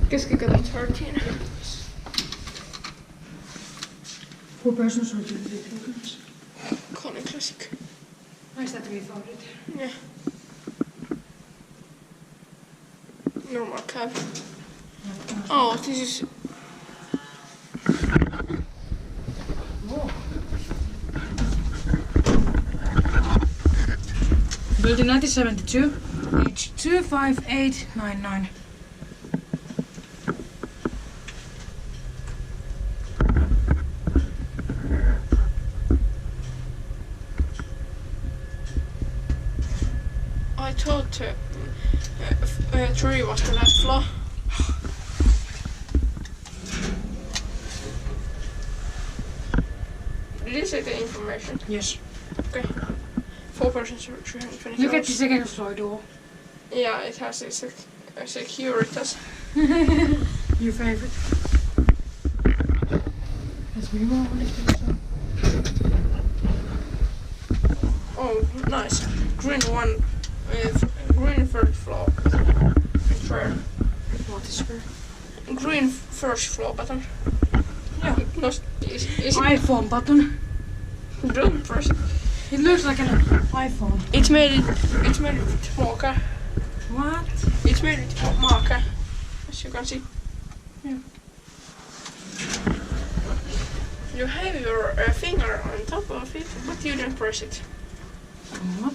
Keskikatu 13. What persons would you be with? Kone Classic. Is that we found it? Yeah. Normal cab. Oh, this is... Oh. Built in 1972, age 25899. I thought 3 was the last floor. Did you say the information? Yes. Okay. 4 persons, 320 Look at the second floor door. Yeah, it has a Securitas. Your favorite. Let's move on. Oh, nice. Green one. Green first floor. Rare. What is her? Green first floor button. Yeah. No, is it? iPhone button. Don't press it. It looks like an iPhone. It's made with marker. What? It's made with marker, as you can see. Yeah. You have your finger on top of it, but you don't press it. What?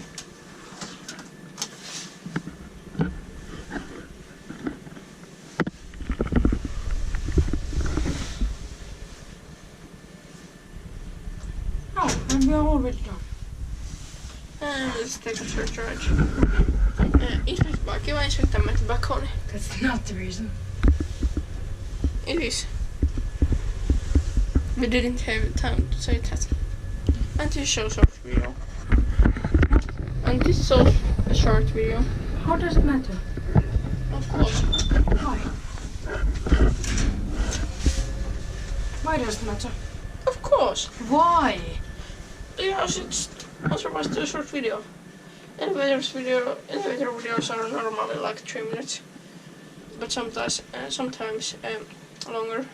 Oh, and we are already done. Let's take a short charge. Inspecta Kiwa, Inspecta Kone. That's not the reason. It is. We didn't have time to say that. And this shows short video. And this is also a short video. How does it matter? Of course. Why? Why does it matter? Of course. Why? Because it's otherwise a short video. Elevator videos are normally like 3 minutes, but sometimes longer.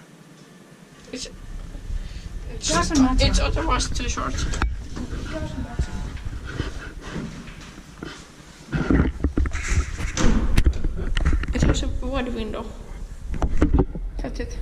Doesn't matter. It's otherwise too short. Doesn't matter. It has a wide window. That's it.